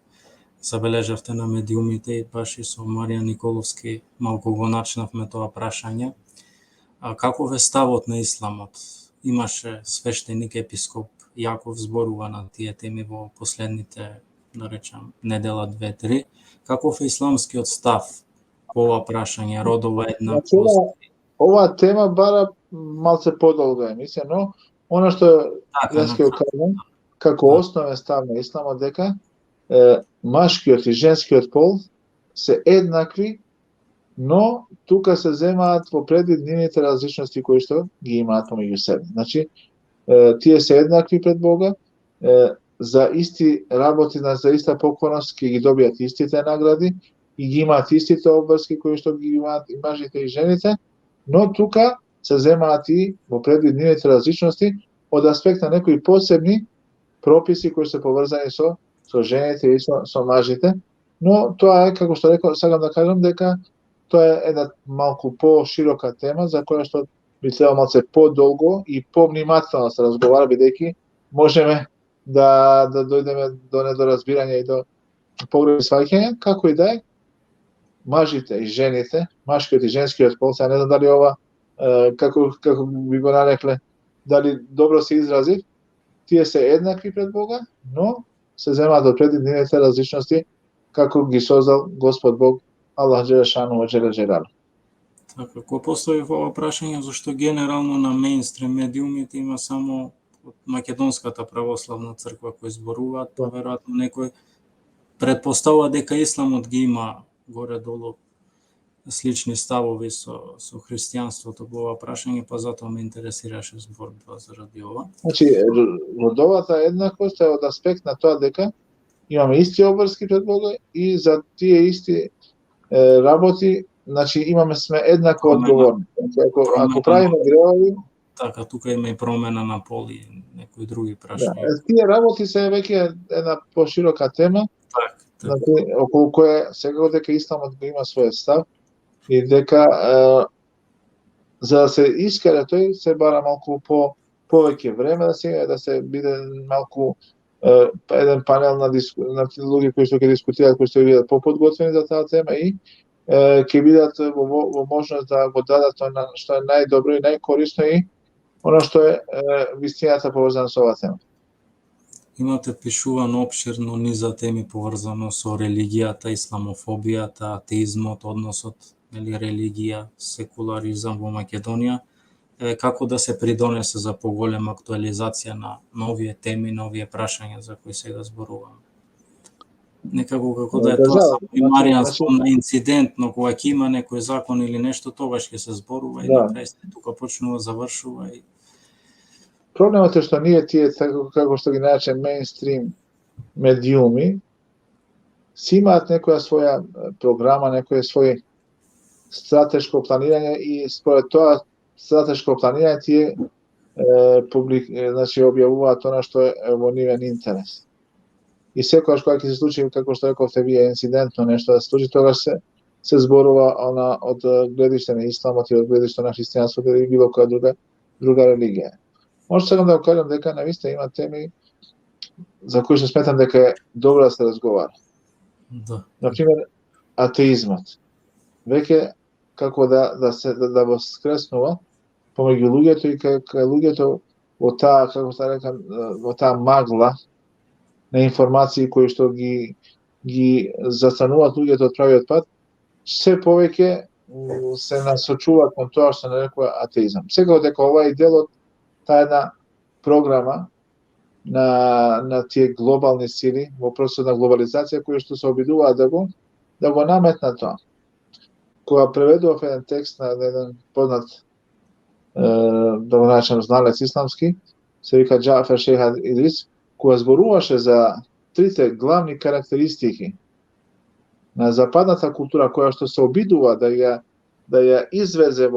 забележавте на медиумите и баш и со Марија Николовски малку го начнавме тоа прашање. А каков е ставот на исламот? Имаше свештеник епископ Јаков зборува на тие теми во последните, да речам, недела 2-3. Каков е исламскиот став по ова прашање, родова еднаквост? Ова тема бара малце подолга емисија, но она што јас ќе кажам како основен став на исламот дека машкиот и женскиот пол се еднакви, но тука се земаат во предвид нивните различности кои што ги имаат помеѓу себе. Значи, тие се еднакви пред Бога, за исти работи, за иста покорност ќе ги добијат истите награди и ги имаат истите обврски кои што ги имаат и мажите и жените, но тука се земаат и во предвид нивните различности од аспект на некои посебни прописи кои се поврзани со жените и со мажите, но тоа е, како што реков, сакам да кажам дека тоа е една малку по-широка тема за која што би требало малце по-долго и повнимателно да се разговара, бидејќи можеме да дојдеме до недоразбирање и до погрешни сваќања, како и да е, мажите и жените, машкиот и женскиот пол, сега не знам дали ова, како би го нарекле, дали добро се изразив, тие се еднакви пред Бога, но се земаат од предвид нивните различности како ги создал Господ Бог, Аллах Джелешану во Джеле. Така, кога поставив ова прашање, зашто генерално на мејнстрим медиумите има само од Македонската православна црква кои зборуваат, па веројатно некој предпоставува дека исламот ги има горе-долу слични ставови со христијанството по ова прашање, па затоа ме интересираше зборба заради ова. Значи, родовата еднаквост е од аспект на тоа дека имаме исти обврски пред Бога и за тие исти работи, значи сме еднакво одговорни. Ако правиме гревови, така, тука има и промена на пол и некои други прашања. Тие работи се веќе една поширока тема, околу која секако дека исламот го има својот став и дека за да се искаре тој се бара малку повеќе време да се биде малку еден панел на луѓе кои што ќе дискутираат, кои што ќе бидат поподготвени за таа тема и ќе бидат во можност да го дадат она што е најдобро и најкорисно и она што е вистината поврзана со оваа тема. Имате пишувано опширно низа теми поврзано со религијата, исламофобијата, атеизмот, односот нели религија, секуларизам во Македонија, како да се придонесе за поголема актуализација на овие теми, на овие прашања за кои сега зборуваме. Некако како да е тоа само маријанство на инцидент, но кога ќе има некој закон или нешто, тогаш ќе се зборува и накрај се тука почнува, завршува и проблемот е што ние тие, како што ги наречем мејнстрим медиуми, си имаат некоја своја програма, некој свој стратешко планирање и според тоа стратешко планирање тие значи објавуваат она што е во нивен интерес. И секогаш кога ќе се случи, како што рековте вие, инцидентно нешто да се случи, тогаш се зборува она од гледиште на исламот и од гледиште на христијанството или било која друга религија. Може сега да го кажам дека навистина има теми за кои што сметам дека е добро да се разговара. Да. Например, атеизмот. Веќе како да воскреснува помеѓу луѓето и кај луѓето во таа, како се река, во таа магла на информации кои што ги застрануваат луѓето од правиот пат, се повеќе се насочуваат кон тоа што се нарекува атеизам. Секако дека ова е дел од таа една програма на тие глобални сили во процесот на глобализација кои што се обидуваат да го наметнат тоа. Кога преведував еден текст на еден познат да го наречем зналец исламски, се вика Џафер Шејх Идрис, кога зборуваше за трите главни карактеристики на западната култура која што се обидува да ја извезе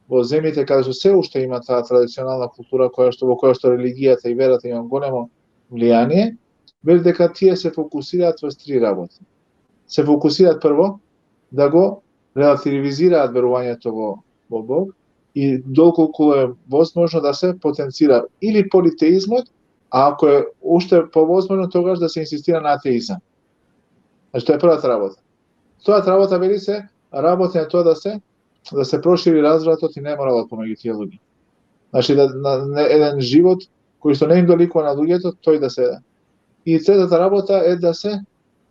во земјите каде што се уште има таа традиционална култура во која што религијата и верата има големо влијание, вели дека тие се фокусираат во три работи. Се фокусираат прво да го релативизираат верувањето во Бог и доколку е возможно да се потенцира или политеизмот, а ако е уште повозможно тогаш да се инсистира на атеизам. Значи тоа е првата работа. Втората работа вели се работи на тоа да се прошири развратот и неморалот помеѓу тие луѓе. Значи еден живот кој што не им доликува на луѓето, тој да се. И третата работа е да се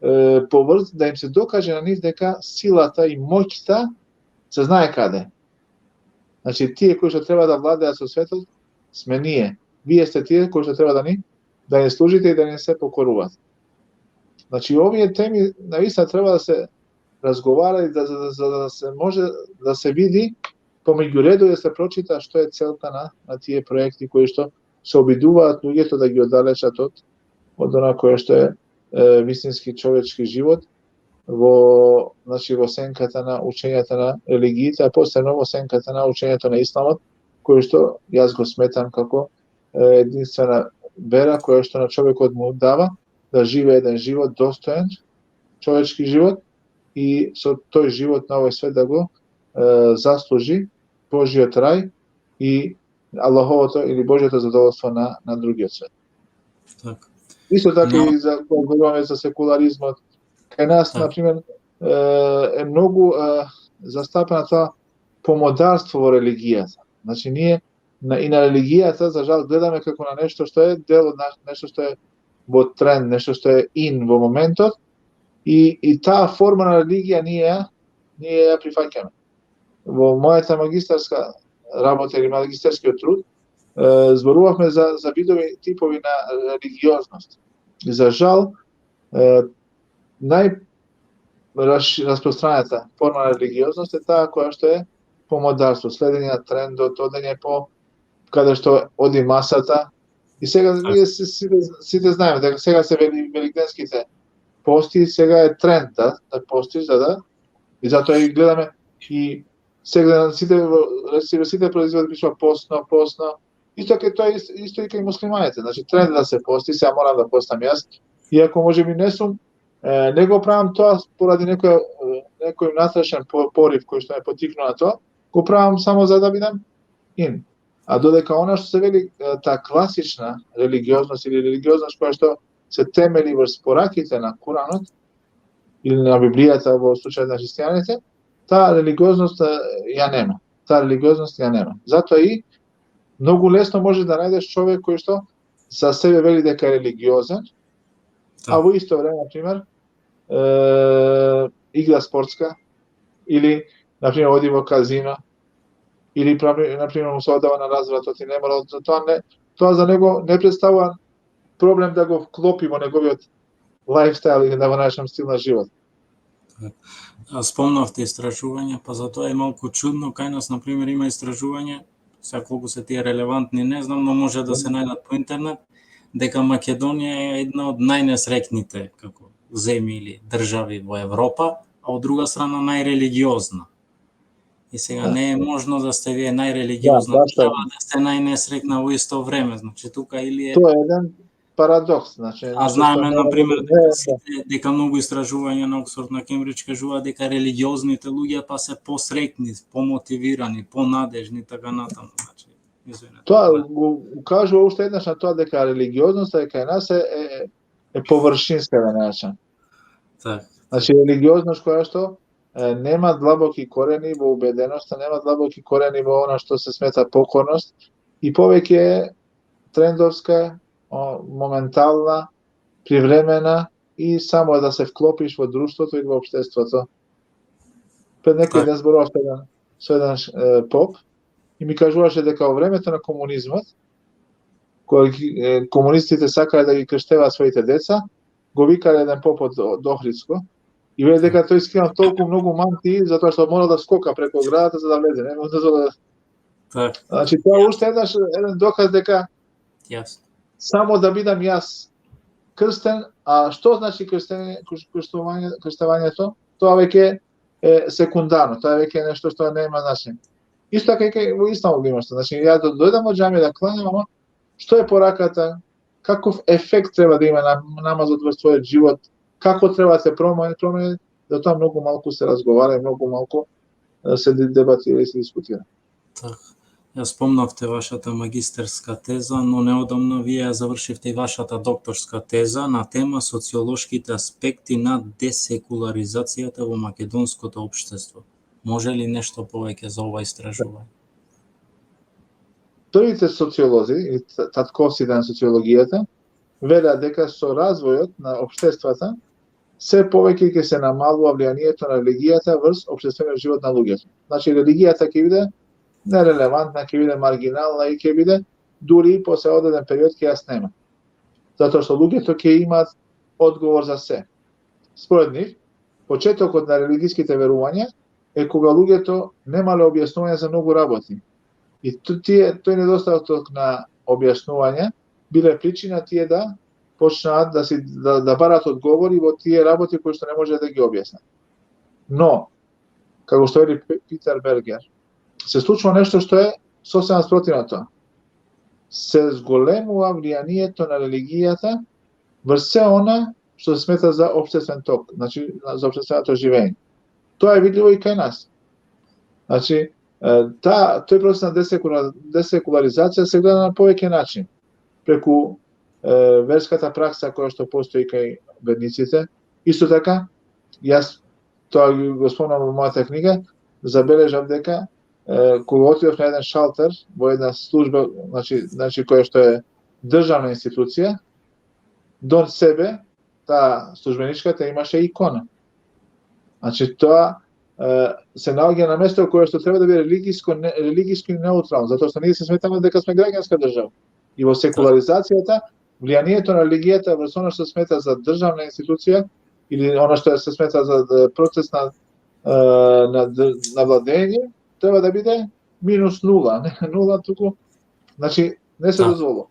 да им се докаже на нив дека силата и моќта се знае каде. Значи тие кои што треба да владеат со светот сме ние. Вие сте тие кои што треба да ни служите и да ни се покоруваат. Значи овие теми навистина треба да се разговара и да се може да се види помеѓу редови да се прочита што е целта на тие проекти кои што се обидуваат луѓето да ги оддалечат од она кое што е вистински човечки живот во сенката на учењата на религиите, а посебно во сенката на учењето на исламот, кој што јас го сметам како единствена вера која што на човекот му дава да живее еден живот достоен, човечки живот, и со тој живот на овој свет да го заслужи Божиот рај и Аллаховото или Божиото задоволство на другиот свет. Так. Исто така и за кога говориме за секуларизмот, кај нас, например, е многу застапено тоа помодарство во религијата. Значи ние и на религијата за жал гледаме како на нешто што е дел од нешто што е во тренд, нешто што е во моментот, и таа форма на религија ние ја прифаќаме. Во мојата магистарска работа или магистерскиот труд зборувавме за видови типови на религиозност. И за жал најраспространета форма на религиозност е таа која што е помодарство, следење на трендот, одење по каде што оди масата. И сега ние сите знаеме дека сега се великденските пости, сега е тренд да постиш, и затоа и гледаме и сега сите производи пишува постно. Исто и кај муслиманите, значи тренд да се пости, сега морам да постам јас, иако можеби не го правам тоа поради некој внатрешен порив кој што ме потикнува на тоа, го правам само за да бидам ин. А додека она што се вели таа класична религиозност или религиозност која што се темели врз пораките на Куранот или на Библијата во случајот на христијаните, таа религиозност ја нема. Затоа и многу лесно може да најдеш човек кој што за себе вели дека е религиозен, а во исто време, например, игра спортска, или, например, оди во казино, или, например, му се одава на развратот и не мора, тоа за него не представува проблем да го вклопи во неговиот лайфстайл или да го наречам стил на живот. Спомнавте истражување, па затоа е малку чудно, кај нас, например, има истражување, сега колку се тие релевантни, не знам, но може да се најдат по интернет, дека Македонија е една од најнесреќните како земји или држави во Европа, а од друга страна најрелигиозна. И сега не е можно да сте вие најрелигиозна држава, да сте најнесреќна во исто време. Значи тука или е Тоа е еден парадокс, значи. А знаеме например дека многу истражувања на Оксфорд, на Кембридж кажува дека религиозните луѓе па се посреќни, помотивирани, понадежни така натаму, значи. Извинете. Тоа го кажува уште еднаш на тоа дека религиозноста кај нас е површинска, да наречам. Так. Значи религиозност која што нема длабоки корени во убеденоста, нема длабоки корени во она што се смета покорност и повеќе е трендовска, моментална, привремена и само да се вклопиш во друштвото и во општеството. Пред некој ден зборував со еден поп и ми кажуваше дека во времето на комунизмот, кога комунистите сакале да ги крштеваат своите деца, го викале еден поп од Охридско и вели дека тој скинал толку многу мантии затоа што мора да скока преку оградата за да влезе, не може да. Так. Значи тоа уште еден доказ дека само да бидам јас крстен, а што значи крштевањето? Тоа веќе е секундарно, тоа веќе е нешто што нема значење. Исто така и во исламот има што, значи ја дојдам во џамија да кланјам, ама што е пораката? Каков ефект треба да има намазот во својот живот? Како треба да се промени? За тоа многу малку се разговара и многу малку се дебатира и се дискутира. Так. Ја спомнавте вашата магистерска теза, но неодамна вие ја завршивте и вашата докторска теза на тема социолошките аспекти на десекуларизацијата во македонското општество. Може ли нешто повеќе за ова истражување? Првите социолози, или татковците на социологијата, велат дека со развојот на општествата се повеќе ќе се намалува влијанието на религијата врз општествениот живот на луѓето. Значи религијата ќе биде нерелевантна, ќе биде маргинална и ќе биде дури после одреден период ќе јас нема. Затоа што луѓето ќе имаат одговор за се. Според нив, почетокот на религиските верувања е кога луѓето немале објаснување за многу работи. И тој недостаток на објаснување биле причина тие да почнаат да барат одговори во тие работи кои што не може да ги објаснат. Но, како што вели Питер Бергер, се случува нешто што е сосема спротивно тоа. Се зголемува влијанието на религијата врз се она што се смета за општествен ток, значи за општественото живење. Тоа е видливо и кај нас. Значи, тој процес на десекуларизација се гледа на повеќе начин. Преку верската пракса која што постои кај верниците. Исто така, јас тоа го спомнам во мојата книга, забележав дека кога отидов на еден шалтер во една служба, значи која што е државна институција, до себе таа службеничката имаше икона. Значи тоа се наоѓа на место кое што треба да биде религиски неутрално, затоа што ние се сметаме дека сме граѓанска држава. И во секуларизацијата влијанието на религијата врз она што се смета за државна институција или она што се смета за процес на владење треба да биде минус нула, не нула туку, значи не се дозволува.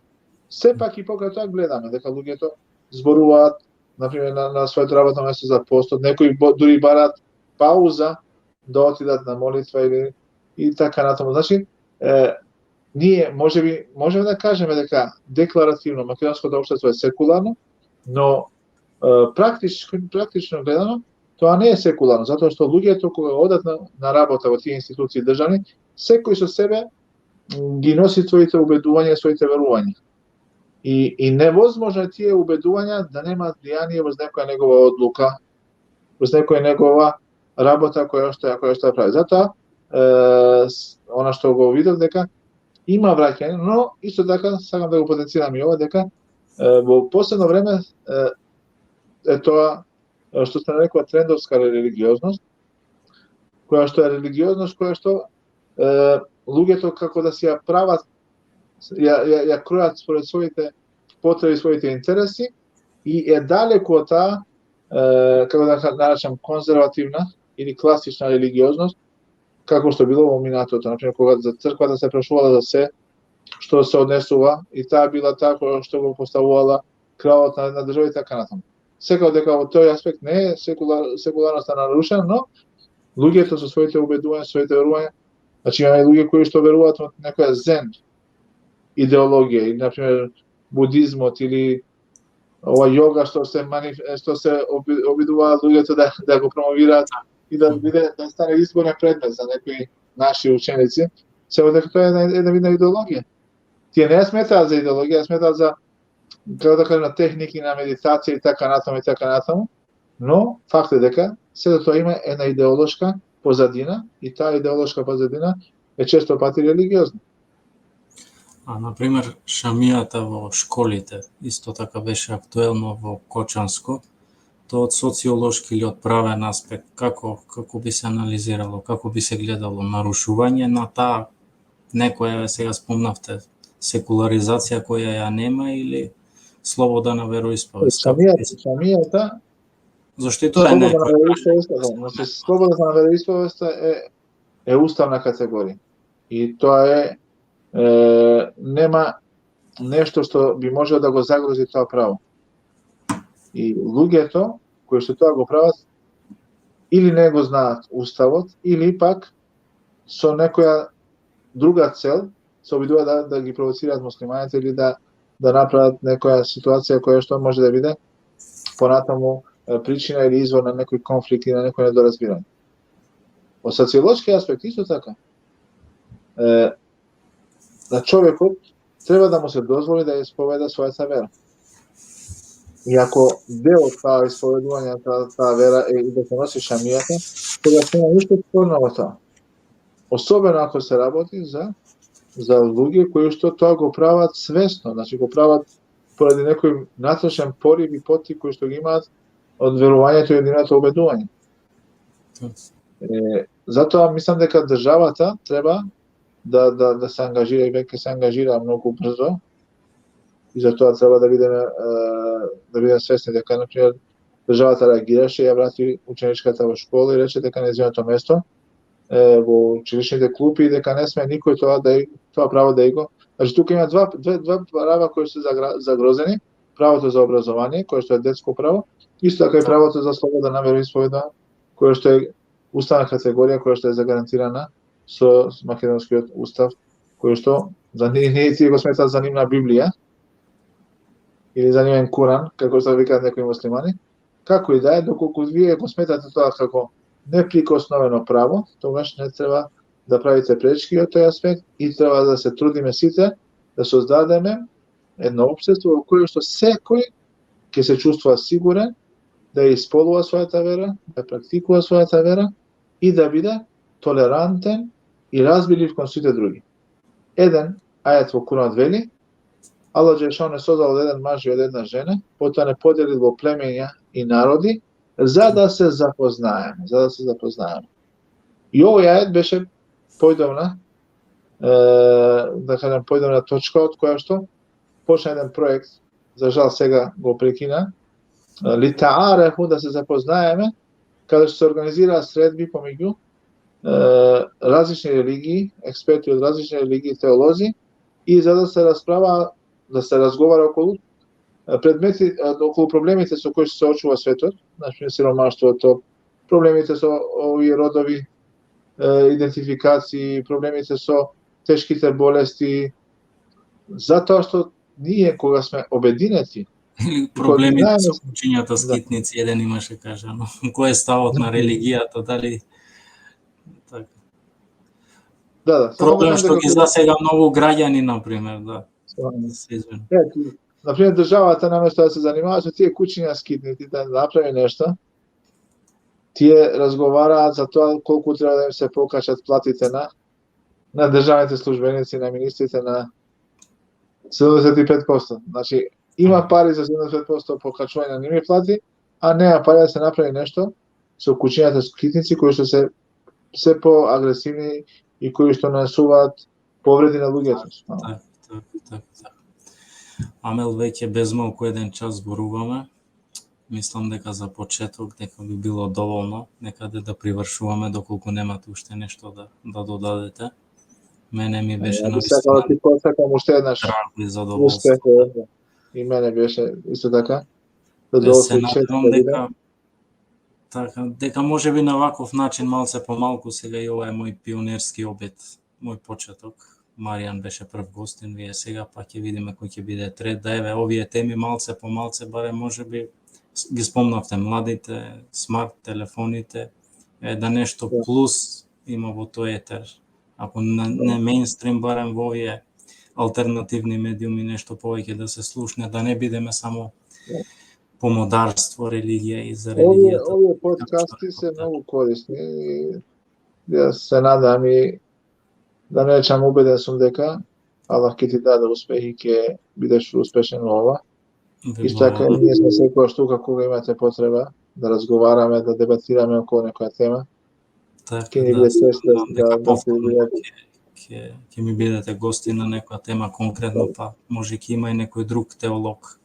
Сепак и покрај тоа гледаме дека луѓето зборуваат, например на своето работно место за постот, некои дури бараат пауза да отидат на молитва или и така натаму. Значи, ние можеме да кажеме дека декларативно македонското општество е секуларно, но практично гледано тоа не е секуларно, затоа што луѓето кога одат на работа во тие институции државни, секој со себе ги носи своите убедувања, своите верувања. И невозможно е тие убедувања да немаат влијание врз некоја негова одлука, врз некоја негова работа која што прави. Затоа, она што го видов дека има враќање, но исто така сакам да го потенцирам и ова дека во последно време е тоа што се нарекува трендовска религиозност, која што е религиозност која што луѓето како да си ја прават, ја кројат според своите потреби, своите интереси и е далеку од таа, како да наречам, конзервативна или класична религиозност, како што било во минатото. Например, кога за црквата се прашувала за се што се однесува и таа била таа која што го поставувала кралот на држава и така натаму. Секако дека во тој аспект не е секуларноста нарушена, но луѓето со своите убедувања, своите верувања, значи има луѓе кои што веруваат во некоја зен идеологија, или например будизмот или ова јога што се обидуваат луѓето да го промовираат и да биде да стане изборен предмет за некои наши ученици, се дека тоа е една видна идеологија. Тие не ја сметаат за идеологија, ја сметаат за, како да кажем, техники на медитација и така натаму, но факт е дека сето тоа има една идеолошка позадина и таа идеолошка позадина е често пати религиозна. Например, шамијата во школите исто така беше актуелно во Кочанско. Тоа од социолошки или од правен аспект, како би се анализирало, како би се гледало нарушување на таа некоја, сега спомнавте, секуларизација која ја нема или слобода на вероисповест? Шамијата Зашто и тоа е некоја. Слободата на вероисповест е уставна категорија. И тоа нема нешто што би можело да го загрози тоа право. И луѓето кои што тоа го прават или не го знаат уставот, или пак со некоја друга цел се обидуваат да ги провоцираат муслиманите или да направат некоја ситуација која што може да биде понатаму причина или извор на некој конфликт и на некој недоразбирање. Од социолошки аспект исто така, на човекот треба да му се дозволи да исповеда својата вера. И ако дел од таа исповедување на таа вера е и да се носи шамијата, тогаш нема ништо спорно во тоа. Особено ако се работи за луѓе кои што тоа го прават свесно, значи го прават поради некој натрешен порив и поттик кои што ги имаат од верувањето и од нивното убедување. Затоа мислам дека државата треба да се ангажира и веќе се ангажира многу брзо. И затоа треба да бидеме свесни дека, например, државата реагираше, ја врати ученичката во школа и рече дека нејзиното место во училишните клупи и дека не сме никој тоа право да го. Значи тука има два права кои се загрозени: правото за образование, кое што е детско право, исто така и правото за слобода на вероисповедање, кое што е уставна категорија, која што е загарантирана со македонскиот устав, кој што за ние тие го сметаат за нивна Библија или за нивен Куран, како се викаат некои муслимани. Како и да е, доколку вие го сметате тоа како неприкосновено право, тогаш не треба да правите пречки од тој аспект и треба да се трудиме сите да создадеме едно општество во кое што секој ќе се чувствува сигурен да исполнува својата вера, да практикува својата вера и да биде толерантен и разбирлив кон сите други. Еден ајат во Куранот вели: Аллах Джелешану не создал од еден маж и од една жена, потоа не поделил во племења и народи, за да се запознаеме. И овој ајат беше појдовна, да кажем, појдовна точка од која што почна еден проект, за жал сега го прекина, литаарефу, да се запознаеме, каде што се организираа средби помеѓу различни религии, експерти од различни религии, теолози, и за да се расправа, да се разговара околу предмети, околу проблемите со кои се соочува светот, например сиромаштвото, проблемите со овие родови идентификации, проблемите со тешките болести, затоа што ние кога сме обединети, проблемите со кучињата скитници, еден имаше кажано. Кој е ставот на религијата, дали така. Да. Проблем што ги засега многу граѓани, например, да. Например, државата наместо да се занимава со тие кучиња скитници, да направи нешто, тие разговараат за тоа колку треба да им се покачат платите на на државните службеници, на министрите на 75%. Значи, има пари за 75% покачување на нивни плати, а нема пари да се направи нешто со кучињата скитници кои што се се поагресивни и кои што нанесуваат повреди на луѓето. Так. Амел, веќе без малку 1 час зборуваме. Мислам дека за почеток дека би било доволно некаде да привршуваме доколку немате уште нешто да додадете. Мене ми беше Сакам навистина да ти посакам уште еднаш драго и успех. задоволство. И мене беше исто така. Се Задоволство надевам да дека дека може би на ваков начин малце помалку сега и ова е мој пионерски обид, мој почеток. Маријан беше прв гостин, вие сега па ќе видиме кој ќе биде трет. Да еве овие теми малце по малце барем можеби ги спомнавте младите, смарт телефоните, да нешто плюс има во тој етер. Ако не мејнстрим, барем во овие алтернативни медиуми нешто повеќе да се слушне, да не бидеме само помодарство, религија и за религијата. Овие подкасти се многу корисни и јас се надам и да не речам убеден сум дека Аллах ќе ти даде успех и ќе бидеш успешен во ова. Исто така и ние сме секогаш тука кога имате потреба да разговараме, да дебатираме околу некоја тема. Така, Ќе ни биде чест да ќе ми бидете гости на некоја тема конкретно, па може ќе има и некој друг теолог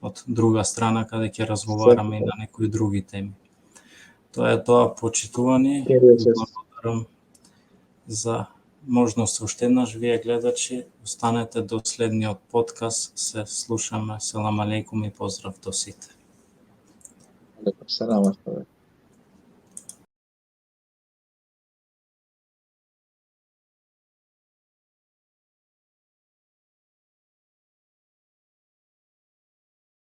од друга страна каде ќе разговараме и на некои други теми. Тоа е тоа, почитувани. Благодарам за можност уште еднаш, вие гледачи, останете до следниот подкаст, се слушаме. Селам алейкум и поздрав до сите. Селам алейкум.